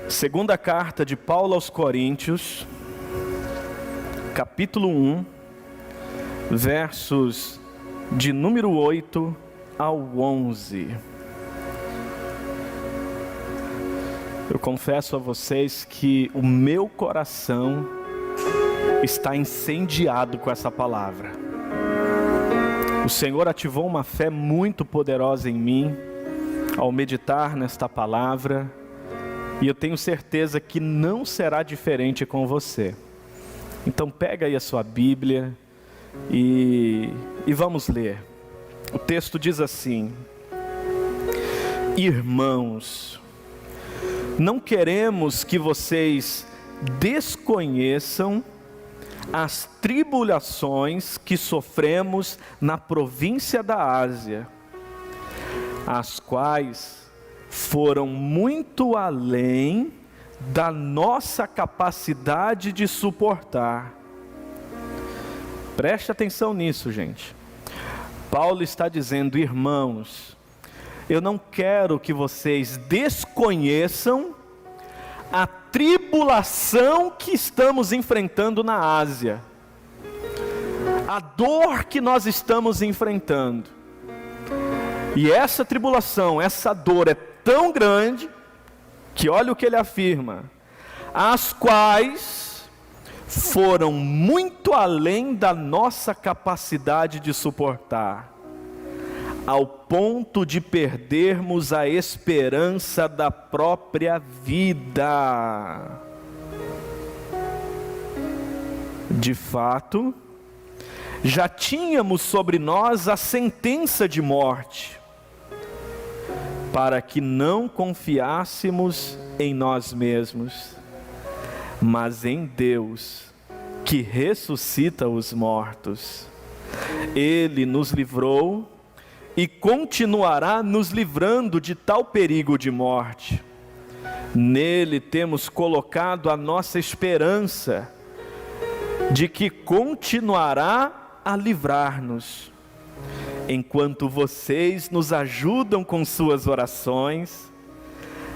Segunda carta de Paulo aos Coríntios, capítulo 1, versos de número 8 ao 11. Eu confesso a vocês que o meu coração está incendiado com essa palavra. O Senhor ativou uma fé muito poderosa em mim ao meditar nesta palavra, e eu tenho certeza que não será diferente com você. Então pega aí a sua Bíblia e vamos ler. O texto diz assim: Irmãos, não queremos que vocês desconheçam as tribulações que sofremos na província da Ásia, as quais foram muito além da nossa capacidade de suportar. Preste atenção nisso, gente. Paulo está dizendo: irmãos, eu não quero que vocês desconheçam a tribulação que estamos enfrentando na Ásia, a dor que nós estamos enfrentando. E essa tribulação, essa dor é tão grande, que olha o que ele afirma: as quais foram muito além da nossa capacidade de suportar, ao ponto de perdermos a esperança da própria vida. De fato, já tínhamos sobre nós a sentença de morte, para que não confiássemos em nós mesmos, mas em Deus, que ressuscita os mortos. Ele nos livrou e continuará nos livrando de tal perigo de morte. Nele temos colocado a nossa esperança de que continuará a livrar-nos, enquanto vocês nos ajudam com suas orações.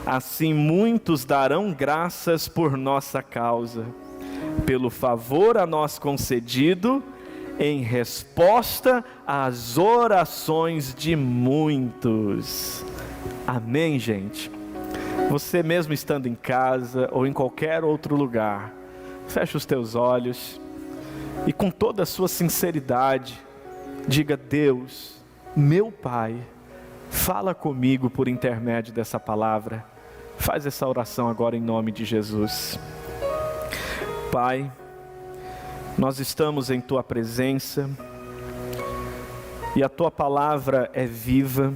Assim muitos darão graças por nossa causa, pelo favor a nós concedido, em resposta às orações de muitos. Amém, gente? Você mesmo estando em casa ou em qualquer outro lugar, feche os teus olhos e com toda a sua sinceridade, diga: Deus, meu Pai, fala comigo por intermédio dessa palavra. Faz essa oração agora em nome de Jesus. Pai, nós estamos em Tua presença, e a Tua palavra é viva,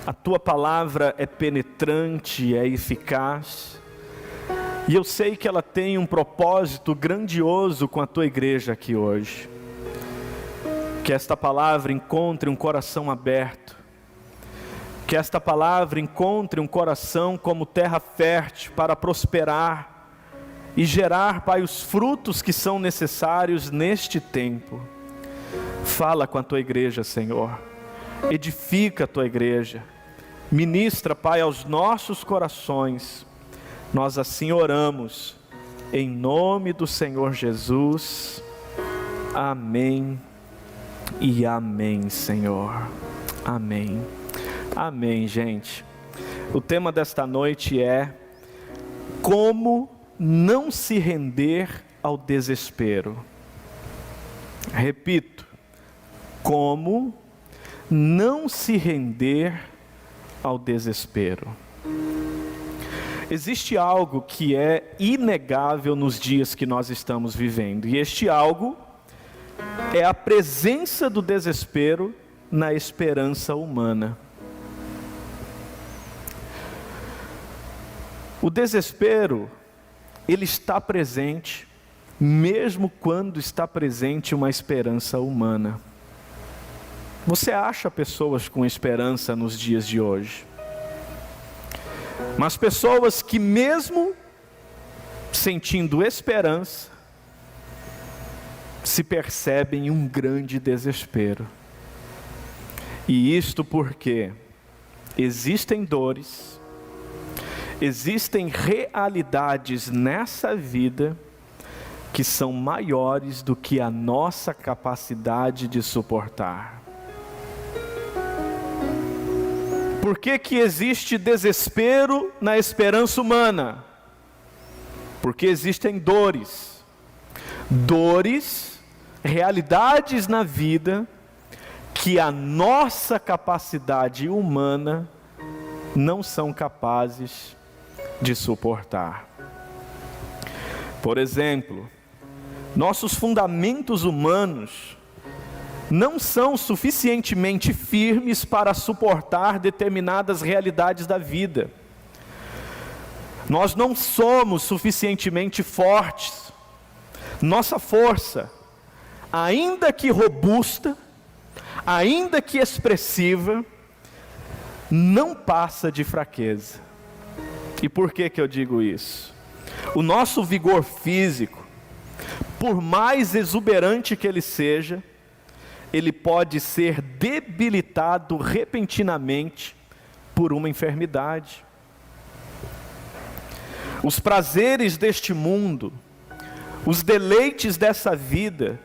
a Tua palavra é penetrante, é eficaz, e eu sei que ela tem um propósito grandioso com a Tua igreja aqui hoje. Que esta palavra encontre um coração aberto, que esta palavra encontre um coração como terra fértil para prosperar e gerar, Pai, os frutos que são necessários neste tempo. Fala com a Tua igreja, Senhor, edifica a Tua igreja, ministra, Pai, aos nossos corações. Nós assim oramos, em nome do Senhor Jesus. Amém e amém, Senhor. Amém. Amém, gente. O tema desta noite é: como não se render ao desespero. Repito: como não se render ao desespero. Existe algo que é inegável nos dias que nós estamos vivendo, e este algo é a presença do desespero na esperança humana. O desespero, ele está presente, mesmo quando está presente uma esperança humana. Você acha pessoas com esperança nos dias de hoje, mas pessoas que mesmo sentindo esperança, se percebem um grande desespero. E isto porque existem dores, Existem realidades nessa vida que são maiores do que a nossa capacidade de suportar. Por que que existe desespero na esperança humana? Porque existem dores. Dores, realidades na vida que a nossa capacidade humana não são capazes de suportar. Por exemplo, nossos fundamentos humanos não são suficientemente firmes para suportar determinadas realidades da vida. Nós não somos suficientemente fortes. Nossa força, ainda que robusta, ainda que expressiva, não passa de fraqueza. E por que que eu digo isso? O nosso vigor físico, por mais exuberante que ele seja, ele pode ser debilitado repentinamente por uma enfermidade. Os prazeres deste mundo, os deleites dessa vida,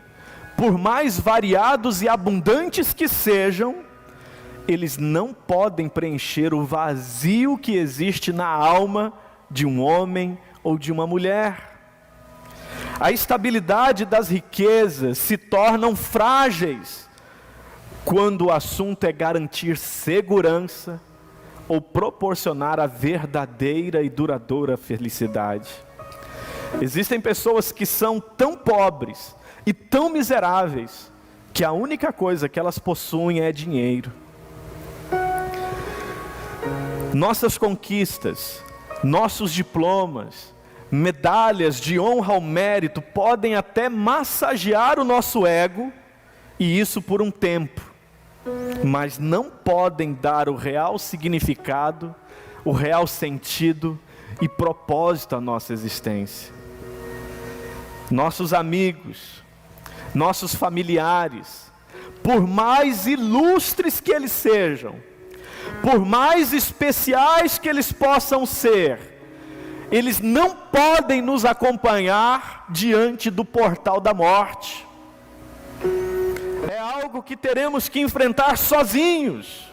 por mais variados e abundantes que sejam, eles não podem preencher o vazio que existe na alma de um homem ou de uma mulher. A estabilidade das riquezas se tornam frágeis quando o assunto é garantir segurança ou proporcionar a verdadeira e duradoura felicidade. Existem pessoas que são tão pobres e tão miseráveis que a única coisa que elas possuem é dinheiro. Nossas conquistas, nossos diplomas, medalhas de honra ao mérito podem até massagear o nosso ego, e isso por um tempo, mas não podem dar o real significado, o real sentido e propósito à nossa existência. Nossos amigos, nossos familiares, por mais ilustres que eles sejam, por mais especiais que eles possam ser, eles não podem nos acompanhar diante do portal da morte. É algo que teremos que enfrentar sozinhos.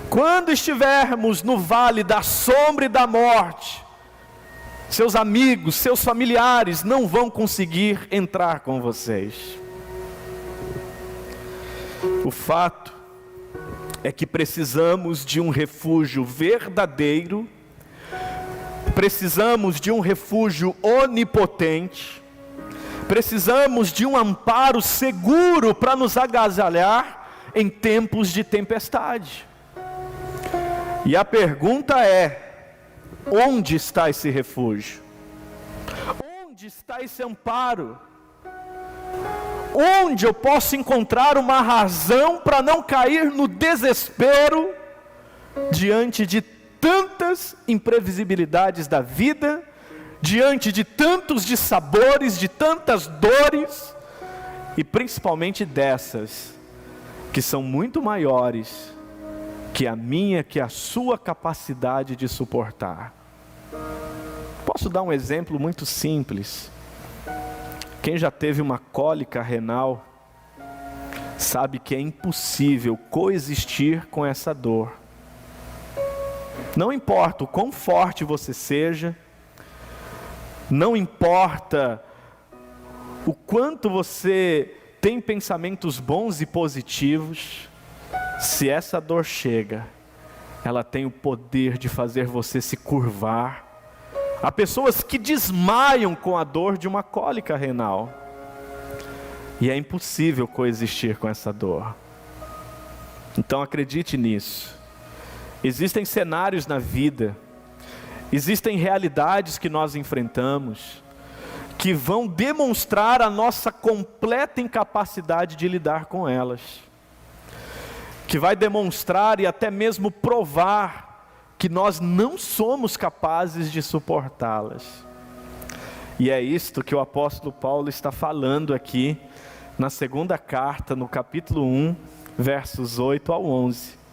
Quando estivermos no vale da sombra e da morte, seus amigos, seus familiares não vão conseguir entrar com vocês. O fato é que precisamos de um refúgio verdadeiro, precisamos de um refúgio onipotente, precisamos de um amparo seguro para nos agasalhar em tempos de tempestade. E a pergunta é: onde está esse refúgio? Onde está esse amparo? Onde eu posso encontrar uma razão para não cair no desespero diante de tantas imprevisibilidades da vida, diante de tantos dissabores, de tantas dores, e principalmente dessas que são muito maiores que a minha, que a sua capacidade de suportar? Posso dar um exemplo muito simples. Quem já teve uma cólica renal sabe que é impossível coexistir com essa dor. Não importa o quão forte você seja, não importa o quanto você tem pensamentos bons e positivos, se essa dor chega, ela tem o poder de fazer você se curvar. Há pessoas que desmaiam com a dor de uma cólica renal, e é impossível coexistir com essa dor. Então acredite nisso. Existem cenários na vida, existem realidades que nós enfrentamos, que vão demonstrar a nossa completa incapacidade de lidar com elas, que vai demonstrar e até mesmo provar que nós não somos capazes de suportá-las. E é isto que o apóstolo Paulo está falando aqui na segunda carta, no capítulo 1, versos 8 ao 11.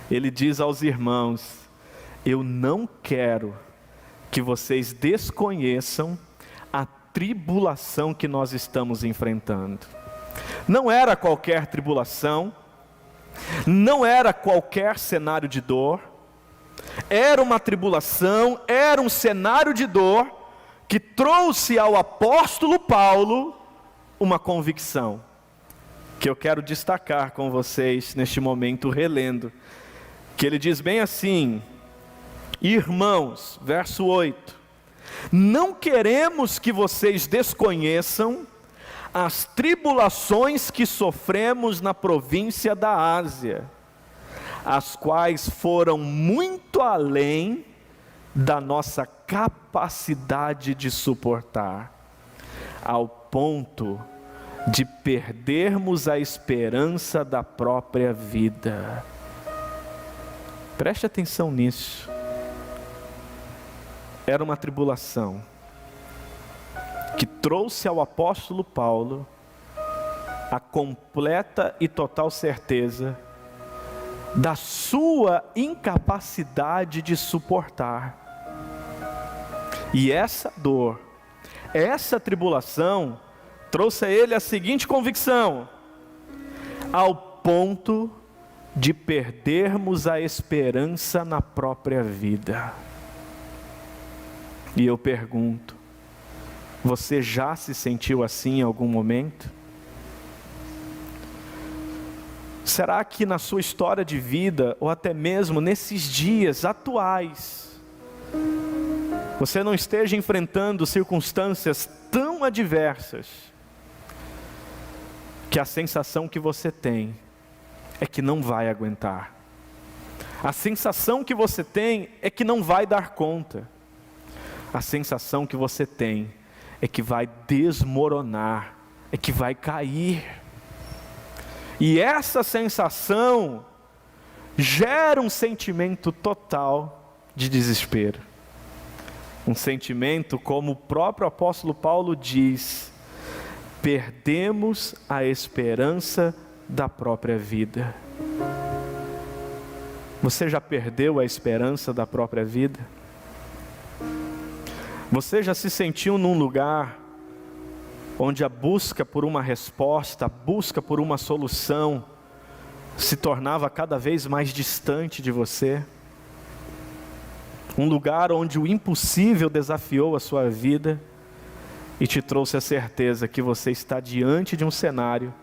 Ele diz aos irmãos: eu não quero que vocês desconheçam a tribulação que nós estamos enfrentando. Não era qualquer tribulação, não era qualquer cenário de dor, era uma tribulação, era um cenário de dor que trouxe ao apóstolo Paulo uma convicção, que eu quero destacar com vocês neste momento, relendo, que ele diz bem assim: irmãos, verso 8, não queremos que vocês desconheçam as tribulações que sofremos na província da Ásia, as quais foram muito além da nossa capacidade de suportar, ao ponto de perdermos a esperança da própria vida. Preste atenção nisso. Era uma tribulação que trouxe ao apóstolo Paulo a completa e total certeza da sua incapacidade de suportar. E essa dor, essa tribulação, trouxe a ele a seguinte convicção: ao ponto de perdermos a esperança na própria vida. E eu pergunto, você já se sentiu assim em algum momento? Será que na sua história de vida, ou até mesmo nesses dias atuais, você não esteja enfrentando circunstâncias tão adversas, que a sensação que você tem é que não vai aguentar? A sensação que você tem é que não vai dar conta. A sensação que você tem é que vai desmoronar, é que vai cair. E essa sensação gera um sentimento total de desespero. Um sentimento, como o próprio apóstolo Paulo diz, perdemos a esperança da própria vida. Você já perdeu a esperança da própria vida? Você já se sentiu num lugar onde a busca por uma resposta, a busca por uma solução se tornava cada vez mais distante de você? Um lugar onde o impossível desafiou a sua vida e te trouxe a certeza que você está diante de um cenário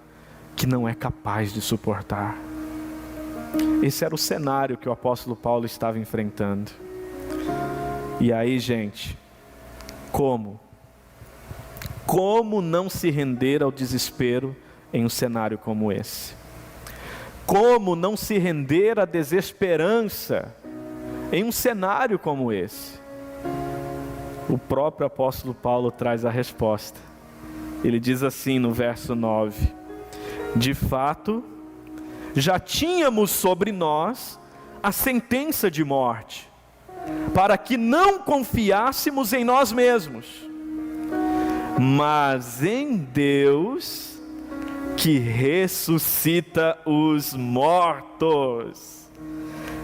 que não é capaz de suportar. Esse era o cenário que o apóstolo Paulo estava enfrentando. E aí, gente, como não se render ao desespero em um cenário como esse? Como não se render à desesperança em um cenário como esse? O próprio apóstolo Paulo traz a resposta. Ele diz assim no verso 9: de fato, já tínhamos sobre nós a sentença de morte, para que não confiássemos em nós mesmos, mas em Deus, que ressuscita os mortos.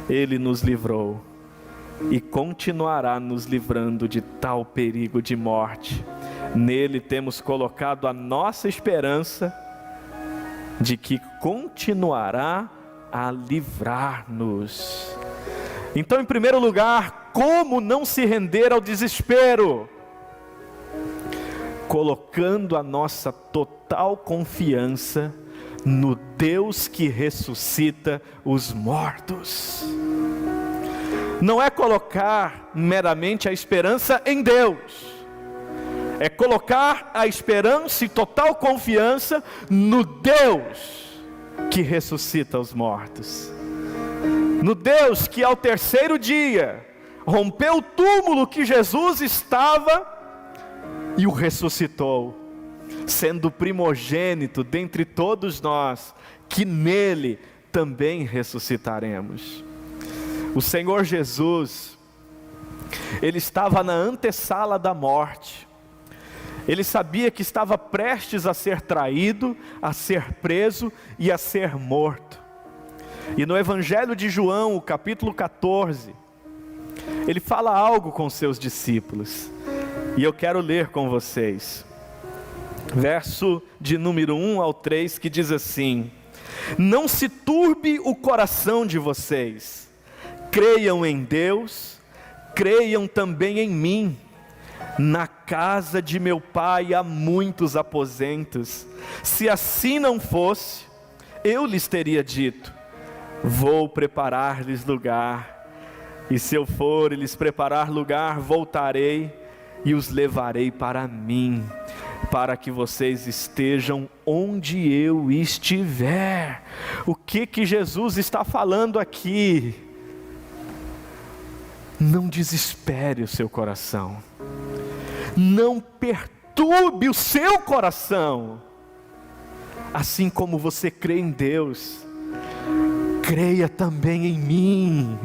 Ele nos livrou e continuará nos livrando de tal perigo de morte. Nele temos colocado a nossa esperança de que continuará a livrar-nos. Então, em primeiro lugar, como não se render ao desespero? Colocando a nossa total confiança no Deus que ressuscita os mortos. Não é colocar meramente a esperança em Deus, é colocar a esperança e total confiança no Deus que ressuscita os mortos. No Deus que ao terceiro dia rompeu o túmulo que Jesus estava e o ressuscitou, sendo primogênito dentre todos nós, que nele também ressuscitaremos. O Senhor Jesus, Ele estava na antessala da morte. Ele sabia que estava prestes a ser traído, a ser preso e a ser morto. E no Evangelho de João, o capítulo 14, ele fala algo com seus discípulos, e eu quero ler com vocês. Verso de número 1 ao 3, que diz assim: não se turbe o coração de vocês, creiam em Deus, creiam também em mim. Na casa de meu pai há muitos aposentos, se assim não fosse, eu lhes teria dito, vou preparar-lhes lugar, e se eu for lhes preparar lugar, voltarei e os levarei para mim, para que vocês estejam onde eu estiver. O que Jesus está falando aqui? Não desespere o seu coração, não perturbe o seu coração, assim como você crê em Deus, creia também em mim.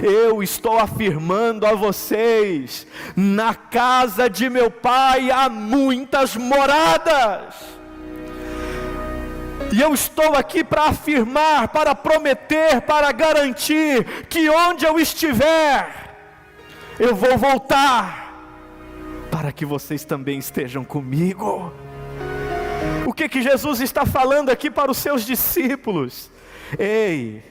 Eu estou afirmando a vocês, na casa de meu pai há muitas moradas, e eu estou aqui para afirmar, para prometer, para garantir, que onde eu estiver, eu vou voltar, para que vocês também estejam comigo. O que Jesus está falando aqui para os seus discípulos? Ei,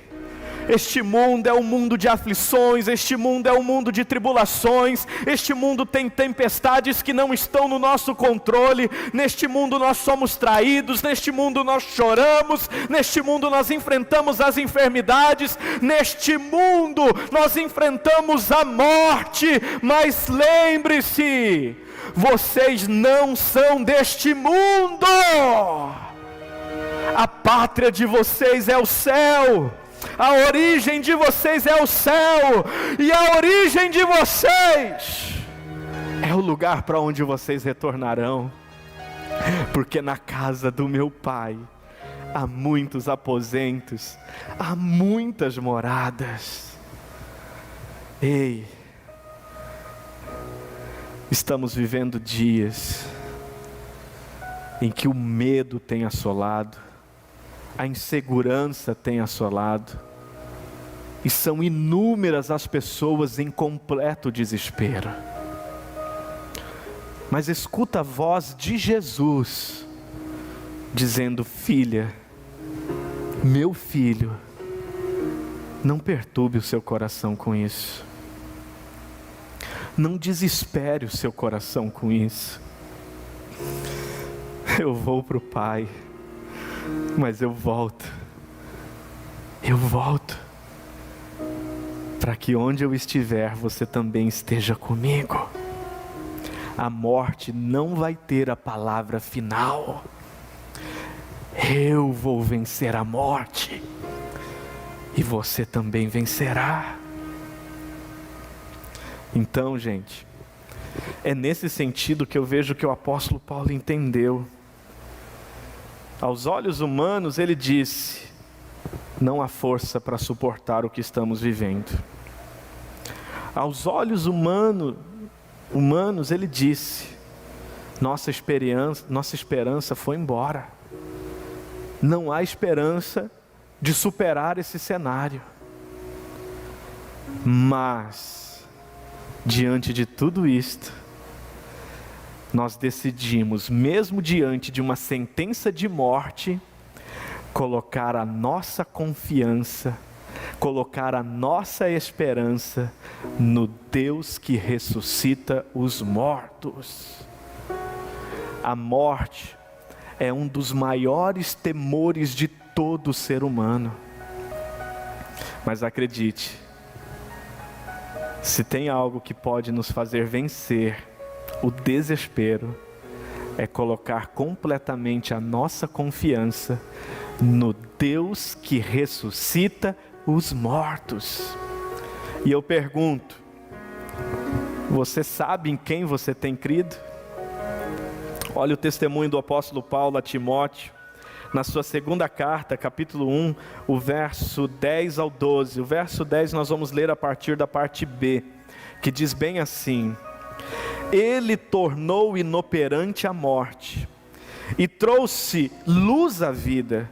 este mundo é um mundo de aflições, este mundo é um mundo de tribulações, este mundo tem tempestades que não estão no nosso controle, neste mundo nós somos traídos, neste mundo nós choramos, neste mundo nós enfrentamos as enfermidades, neste mundo nós enfrentamos a morte, mas lembre-se, vocês não são deste mundo, a pátria de vocês é o céu, a origem de vocês é o céu, e a origem de vocês é o lugar para onde vocês retornarão, porque na casa do meu pai há muitos aposentos, há muitas moradas. Ei, estamos vivendo dias em que o medo tem assolado, a insegurança tem assolado, e são inúmeras as pessoas em completo desespero. Mas escuta a voz de Jesus, dizendo: filha, meu filho, não perturbe o seu coração com isso, não desespere o seu coração com isso. Eu vou para o Pai, mas eu volto para que onde eu estiver, você também esteja comigo. A morte não vai ter a palavra final, eu vou vencer a morte, e você também vencerá. Então, gente, é nesse sentido que eu vejo que o apóstolo Paulo entendeu. Aos olhos humanos ele disse: não há força para suportar o que estamos vivendo. Aos olhos humanos ele disse: nossa esperança foi embora, não há esperança de superar esse cenário. Mas diante de tudo isto, nós decidimos, mesmo diante de uma sentença de morte, colocar a nossa confiança, colocar a nossa esperança no Deus que ressuscita os mortos. A morte é um dos maiores temores de todo ser humano. Mas acredite, se tem algo que pode nos fazer vencer o desespero, é colocar completamente a nossa confiança no Deus que ressuscita os mortos. E eu pergunto, você sabe em quem você tem crido? Olha o testemunho do apóstolo Paulo a Timóteo, na sua segunda carta, capítulo 1, o verso 10 ao 12. O verso 10 nós vamos ler a partir da parte B, que diz bem assim: Ele tornou inoperante a morte, e trouxe luz à vida,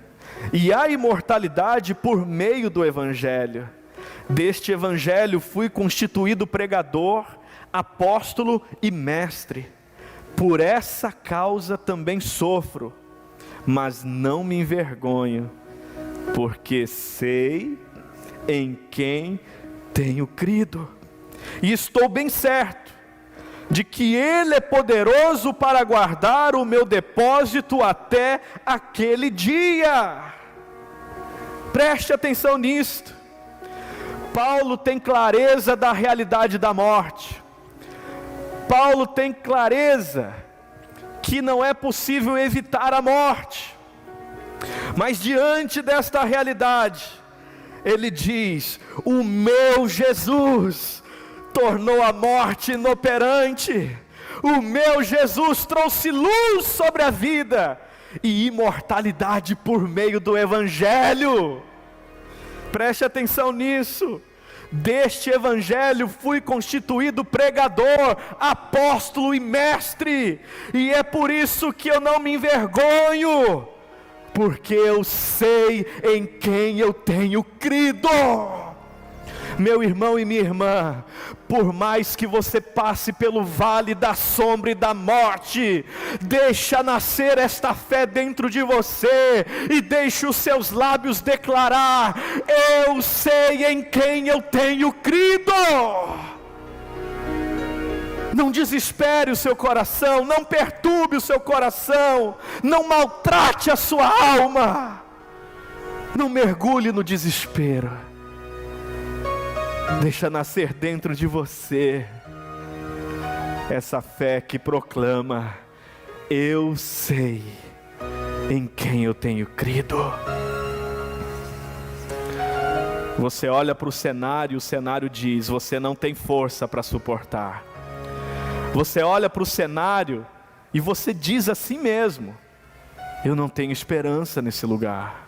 e a imortalidade por meio do Evangelho. Deste evangelho fui constituído pregador, apóstolo e mestre. Por essa causa também sofro, mas não me envergonho, porque sei em quem tenho crido, e estou bem certo de que Ele é poderoso para guardar o meu depósito até aquele dia. Preste atenção nisto. Paulo tem clareza da realidade da morte. Paulo tem clareza que não é possível evitar a morte. Mas diante desta realidade, ele diz: o meu Jesus tornou a morte inoperante. O meu Jesus trouxe luz sobre a vida e imortalidade por meio do evangelho. Preste atenção nisso. Deste evangelho fui constituído pregador, apóstolo e mestre, e é por isso que eu não me envergonho, porque eu sei em quem eu tenho crido. Meu irmão e minha irmã, por mais que você passe pelo vale da sombra e da morte, deixa nascer esta fé dentro de você, e deixe os seus lábios declarar: eu sei em quem eu tenho crido. Não desespere o seu coração, não perturbe o seu coração, não maltrate a sua alma, não mergulhe no desespero. Deixa nascer dentro de você essa fé que proclama: eu sei em quem eu tenho crido. Você olha para o cenário diz: você não tem força para suportar. Você olha para o cenário e você diz a si mesmo: eu não tenho esperança nesse lugar.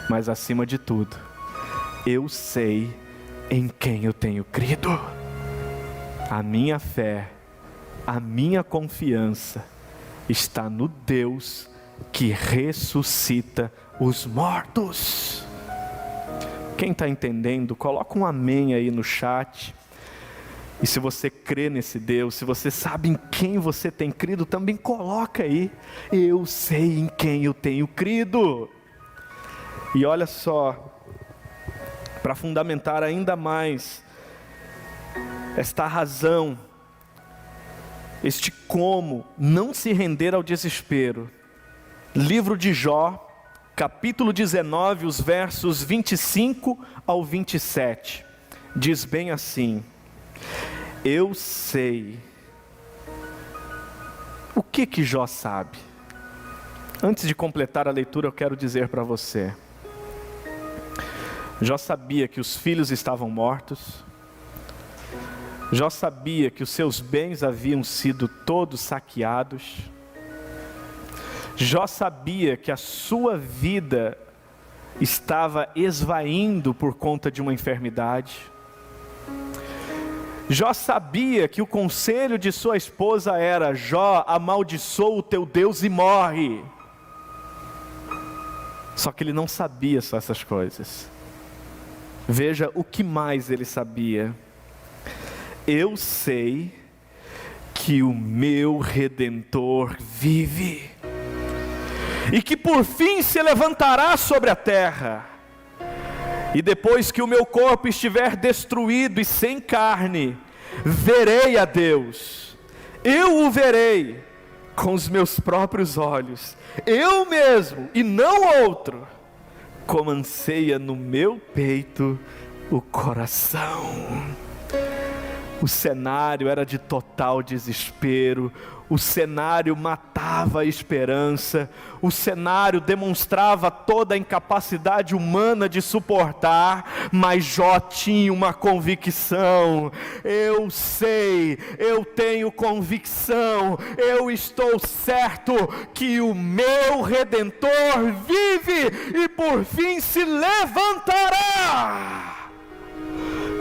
Mas acima de tudo, eu sei em quem eu tenho crido. A minha fé, a minha confiança está no Deus que ressuscita os mortos. Quem está entendendo, coloca um amém aí no chat. E se você crê nesse Deus, se você sabe em quem você tem crido, também coloca aí: eu sei em quem eu tenho crido. E olha só, para fundamentar ainda mais esta razão, este como não se render ao desespero, livro de Jó, capítulo 19, os versos 25 ao 27, diz bem assim: eu sei. O que Jó sabe? Antes de completar a leitura, eu quero dizer para você: Jó sabia que os filhos estavam mortos. Jó sabia que os seus bens haviam sido todos saqueados. Jó sabia que a sua vida estava esvaindo por conta de uma enfermidade. Jó sabia que o conselho de sua esposa era: Jó, amaldiçoa o teu Deus e morre. Só que ele não sabia só essas coisas. Veja o que mais ele sabia: eu sei que o meu Redentor vive, e que por fim se levantará sobre a terra, e depois que o meu corpo estiver destruído e sem carne, verei a Deus. Eu o verei com os meus próprios olhos, eu mesmo e não outro, como anseia no meu peito o coração. O cenário era de total desespero, o cenário matava a esperança, o cenário demonstrava toda a incapacidade humana de suportar, mas Jó tinha uma convicção: eu sei, eu tenho convicção, eu estou certo que o meu Redentor vive e por fim se levantará.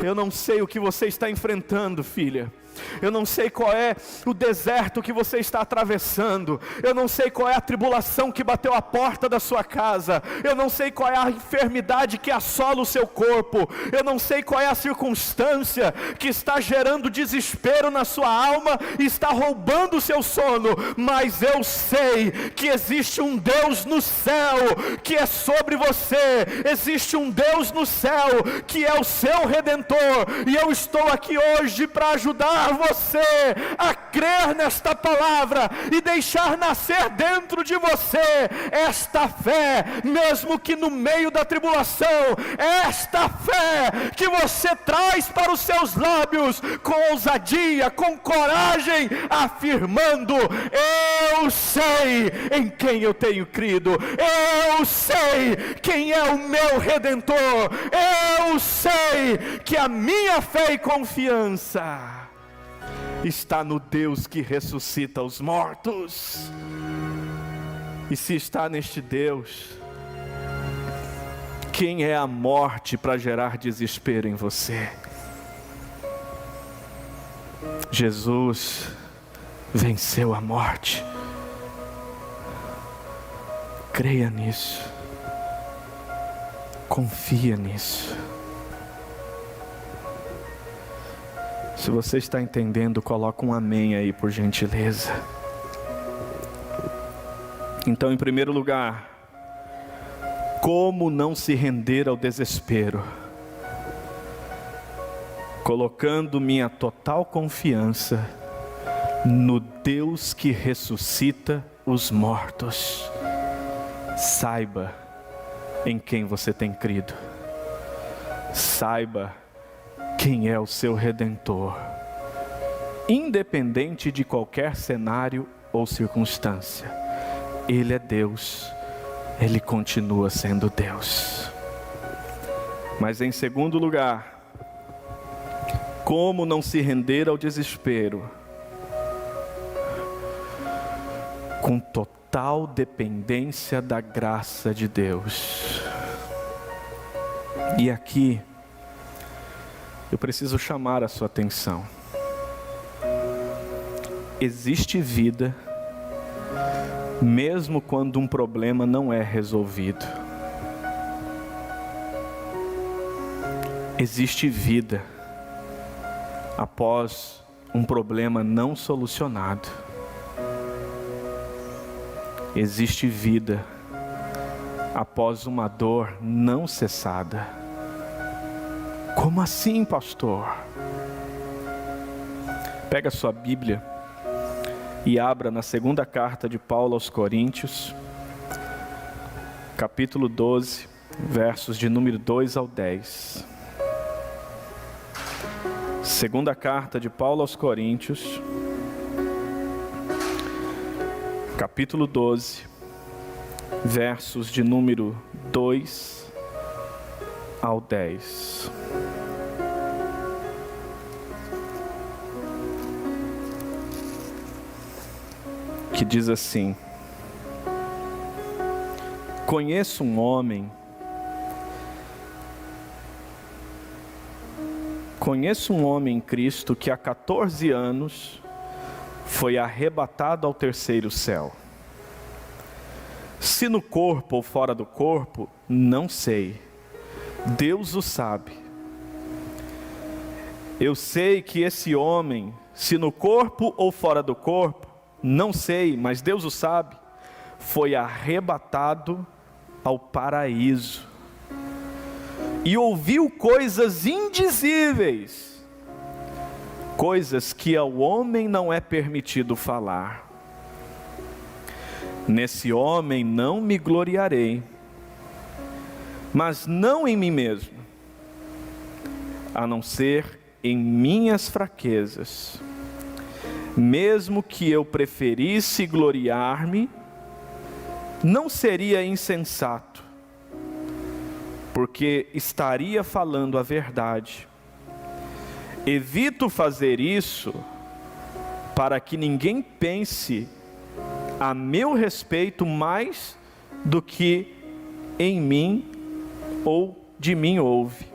Eu não sei o que você está enfrentando, filha. Eu não sei qual é o deserto que você está atravessando. Eu não sei qual é a tribulação que bateu a porta da sua casa. Eu não sei qual é a enfermidade que assola o seu corpo. Eu não sei qual é a circunstância que está gerando desespero na sua alma e está roubando o seu sono. Mas eu sei que existe um Deus no céu que é sobre você. Existe um Deus no céu que é o seu Redentor. E eu estou aqui hoje para ajudar você a crer nesta palavra e deixar nascer dentro de você esta fé, mesmo que no meio da tribulação, esta fé que você traz para os seus lábios com ousadia, com coragem, afirmando: eu sei em quem eu tenho crido, eu sei quem é o meu Redentor, eu sei que a minha fé e confiança está no Deus que ressuscita os mortos. E se está neste Deus, quem é a morte para gerar desespero em você? Jesus venceu a morte. Creia nisso, confia nisso. Se você está entendendo, coloca um amém aí, por gentileza. Então, em primeiro lugar, como não se render ao desespero? Colocando minha total confiança no Deus que ressuscita os mortos. Saiba em quem você tem crido. Saiba quem é o seu Redentor, independente de qualquer cenário ou circunstância. Ele é Deus, Ele continua sendo Deus. Mas em segundo lugar, como não se render ao desespero? Com total dependência da graça de Deus. E aqui, eu preciso chamar a sua atenção. Existe vida, mesmo quando um problema não é resolvido. Existe vida após um problema não solucionado. Existe vida após uma dor não cessada. Como assim, pastor? Pega a sua Bíblia e abra na segunda carta de Paulo aos Coríntios, capítulo 12, versos de número 2 ao 10. Segunda carta de Paulo aos Coríntios, capítulo 12, versos de número 2 ao 10. Que diz assim: conheço um homem em Cristo que há 14 anos foi arrebatado ao terceiro céu. Se no corpo ou fora do corpo, não sei. Deus o sabe. Eu sei que esse homem, se no corpo ou fora do corpo, não sei, mas Deus o sabe, foi arrebatado ao paraíso e ouviu coisas indizíveis, coisas que ao homem não é permitido falar. Nesse homem não me gloriarei, mas não em mim mesmo, a não ser em minhas fraquezas. Mesmo que eu preferisse gloriar-me, não seria insensato, porque estaria falando a verdade. Evito fazer isso para que ninguém pense a meu respeito mais do que em mim ou de mim ouve,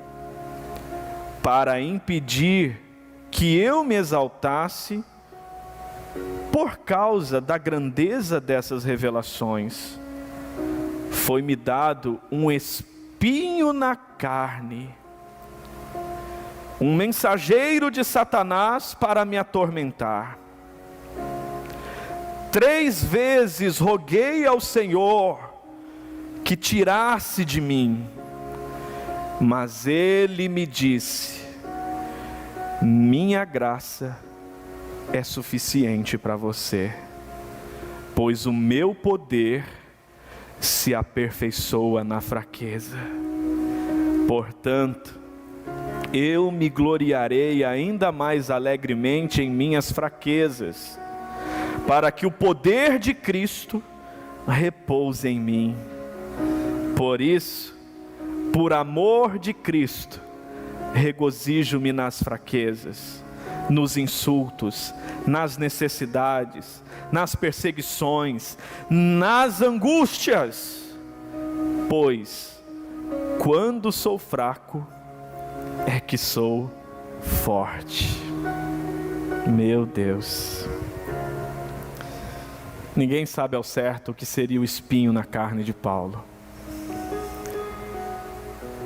para impedir que que eu me exaltasse por causa da grandeza dessas revelações. Foi-me dado um espinho na carne, um mensageiro de Satanás para me atormentar. 3 vezes roguei ao Senhor que tirasse de mim, mas Ele me disse: minha graça é suficiente para você, pois o meu poder se aperfeiçoa na fraqueza. Portanto, eu me gloriarei ainda mais alegremente em minhas fraquezas, para que o poder de Cristo repouse em mim. Por isso, por amor de Cristo, regozijo-me nas fraquezas, nos insultos, nas necessidades, nas perseguições, nas angústias, pois quando sou fraco é que sou forte. Meu Deus, ninguém sabe ao certo o que seria o espinho na carne de Paulo,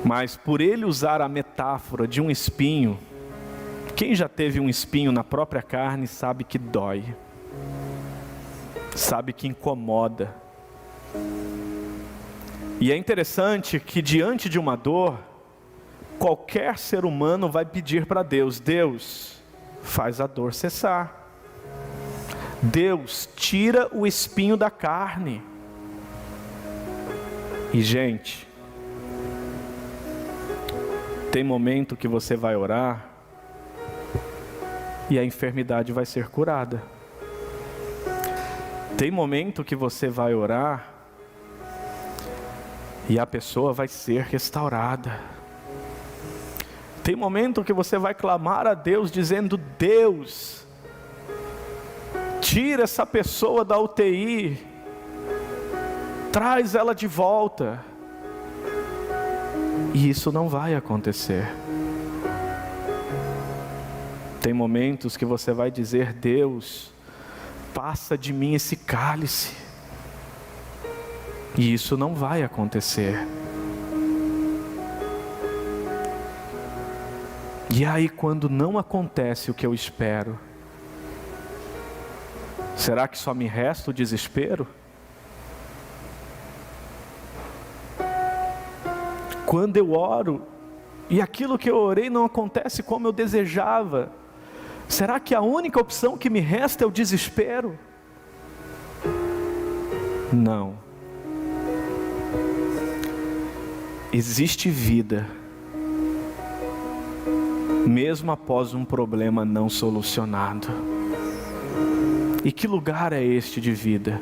mas por ele usar a metáfora de um espinho, quem já teve um espinho na própria carne sabe que dói, sabe que incomoda. E é interessante que diante de uma dor, qualquer ser humano vai pedir para Deus: Deus, faz a dor cessar. Deus, tira o espinho da carne. E gente, tem momento que você vai orar e a enfermidade vai ser curada. Tem momento que você vai orar e a pessoa vai ser restaurada. Tem momento que você vai clamar a Deus dizendo: Deus, tira essa pessoa da UTI, traz ela de volta. E isso não vai acontecer. Tem momentos que você vai dizer: Deus, passa de mim esse cálice. E isso não vai acontecer. E aí, quando não acontece o que eu espero, será que só me resta o desespero? Quando eu oro e aquilo que eu orei não acontece como eu desejava, será que a única opção que me resta é o desespero? Não. Existe vida, mesmo após um problema não solucionado. E que lugar é este de vida?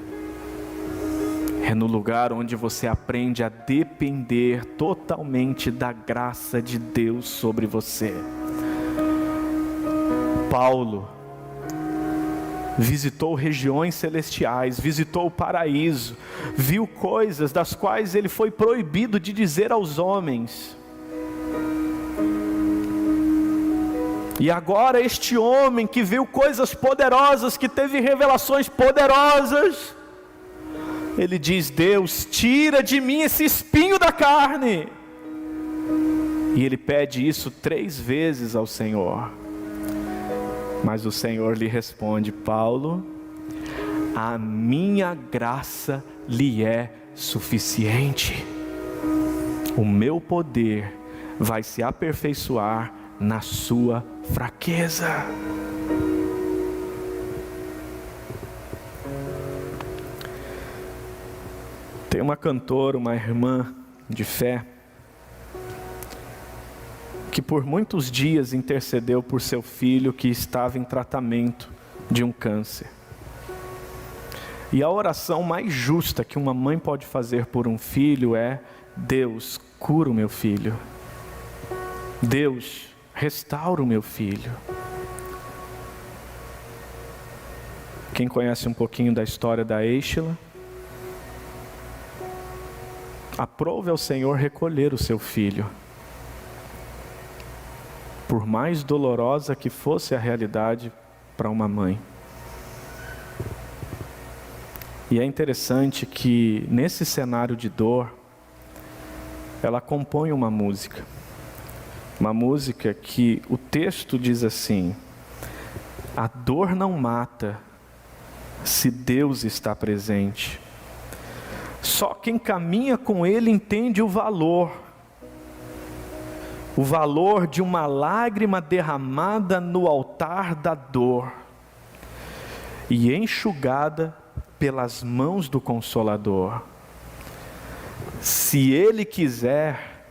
É no lugar onde você aprende a depender totalmente da graça de Deus sobre você. Paulo visitou regiões celestiais, visitou o paraíso, viu coisas das quais ele foi proibido de dizer aos homens. E agora este homem que viu coisas poderosas, que teve revelações poderosas, ele diz: Deus, tira de mim esse espinho da carne. E ele pede isso 3 vezes ao Senhor. Mas o Senhor lhe responde: Paulo, a minha graça lhe é suficiente. O meu poder vai se aperfeiçoar na sua fraqueza. Tem uma cantora, uma irmã de fé, que por muitos dias intercedeu por seu filho que estava em tratamento de um câncer. E a oração mais justa que uma mãe pode fazer por um filho é: Deus, cura o meu filho. Deus, restaura o meu filho. Quem conhece um pouquinho da história da Eichela, aprove ao Senhor recolher o seu filho. por mais dolorosa que fosse a realidade para uma mãe. E é interessante que nesse cenário de dor, ela compõe uma música que o texto diz assim: a dor não mata se Deus está presente. Só quem caminha com Ele entende o valor de uma lágrima derramada no altar da dor e enxugada pelas mãos do Consolador. Se Ele quiser,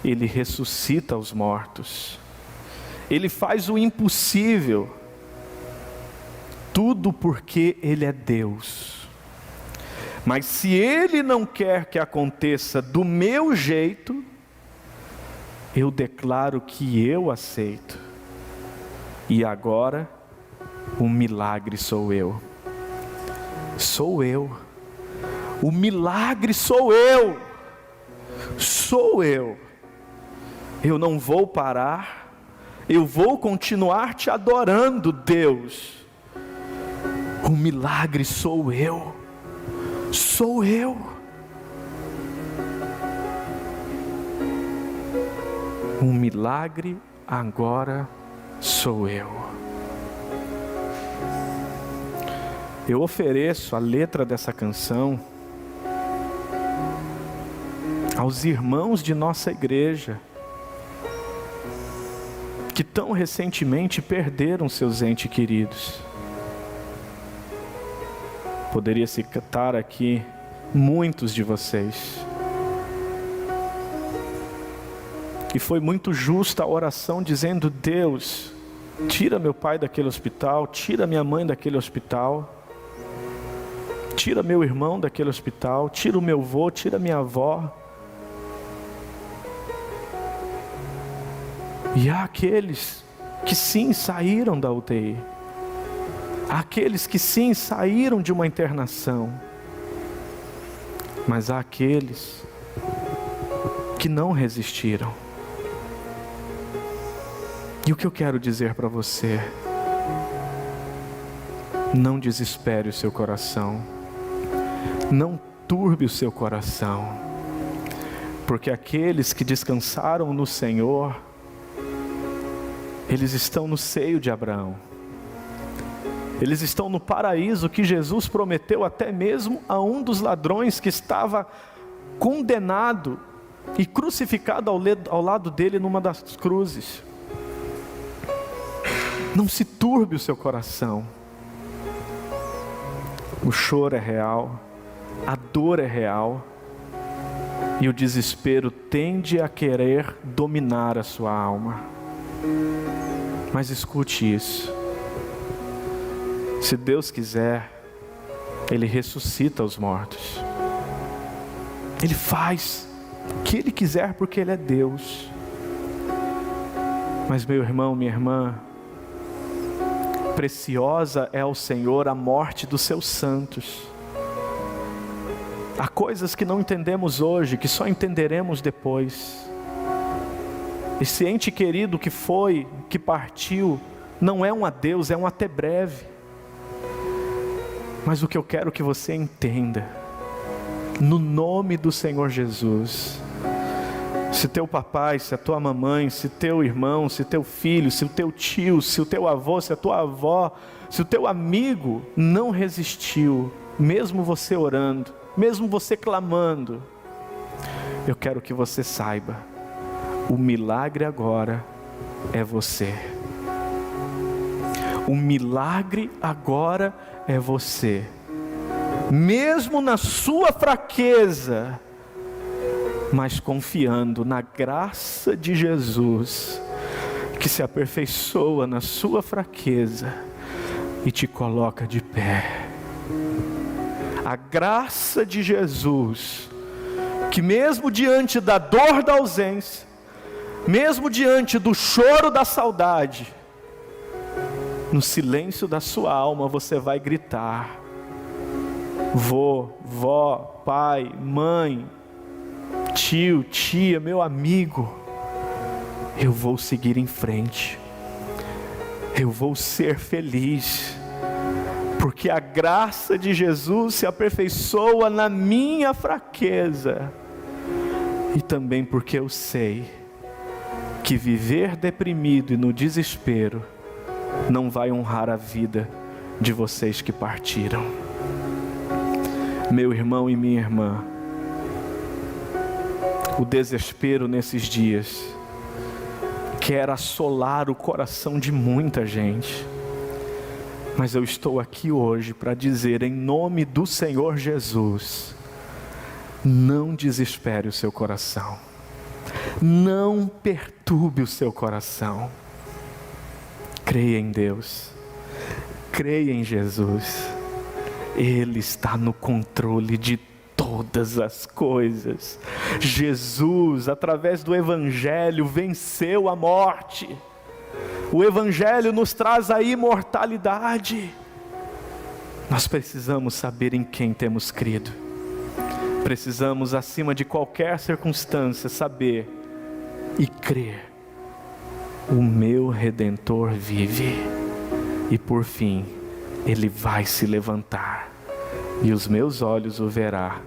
Ele ressuscita os mortos. Ele faz o impossível. Tudo porque Ele é Deus. Mas se Ele não quer que aconteça do meu jeito, eu declaro que eu aceito. E agora, o milagre sou eu. Sou eu. O milagre sou eu. Sou eu. Eu não vou parar. Eu vou continuar te adorando, Deus. O milagre sou eu. Sou eu. O milagre agora sou eu. Eu ofereço a letra dessa canção aos irmãos de nossa igreja que tão recentemente perderam seus entes queridos. Poderia citar aqui muitos de vocês. E foi muito justa a oração dizendo: Deus, tira meu pai daquele hospital, tira minha mãe daquele hospital, tira meu irmão daquele hospital, tira o meu avô, tira minha avó. E há aqueles que sim saíram da UTI. Há aqueles que sim saíram de uma internação. Mas há aqueles que não resistiram. E o que eu quero dizer para você? Não desespere o seu coração. Não turbe o seu coração. Porque aqueles que descansaram no Senhor, eles estão no seio de Abraão. Eles estão no paraíso que Jesus prometeu até mesmo a um dos ladrões que estava condenado e crucificado ao lado dele numa das cruzes. Não se turbe o seu coração. O choro é real, a dor é real, e o desespero tende a querer dominar a sua alma. Mas escute isso: se Deus quiser, Ele ressuscita os mortos. Ele faz o que Ele quiser porque Ele é Deus. Mas meu irmão, minha irmã, preciosa é ao Senhor a morte dos seus santos. Há coisas que não entendemos hoje, que só entenderemos depois. Esse ente querido que foi, que partiu, não é um adeus, é um até breve. Mas o que eu quero que você entenda, no nome do Senhor Jesus, se teu papai, se a tua mamãe, se teu irmão, se teu filho, se o teu tio, se o teu avô, se a tua avó, se o teu amigo não resistiu, mesmo você orando, mesmo você clamando, eu quero que você saiba, o milagre agora é você. O milagre agora é você. Mesmo na sua fraqueza, mas confiando na graça de Jesus, que se aperfeiçoa na sua fraqueza e te coloca de pé. A graça de Jesus, que mesmo diante da dor da ausência, mesmo diante do choro da saudade, no silêncio da sua alma você vai gritar: vô, vó, pai, mãe, tio, tia, meu amigo, eu vou seguir em frente, eu vou ser feliz, porque a graça de Jesus se aperfeiçoa na minha fraqueza, e também porque eu sei que viver deprimido e no desespero não vai honrar a vida de vocês que partiram. Meu irmão e minha irmã, o desespero nesses dias quer assolar o coração de muita gente, mas eu estou aqui hoje para dizer, em nome do Senhor Jesus, não desespere o seu coração, não perturbe o seu coração, creia em Deus, creia em Jesus, Ele está no controle de todas as coisas. Jesus, através do Evangelho, venceu a morte. O Evangelho nos traz a imortalidade. Nós precisamos saber em quem temos crido. Precisamos, acima de qualquer circunstância, saber e crer: o meu Redentor vive, e por fim, Ele vai se levantar, e os meus olhos o verá,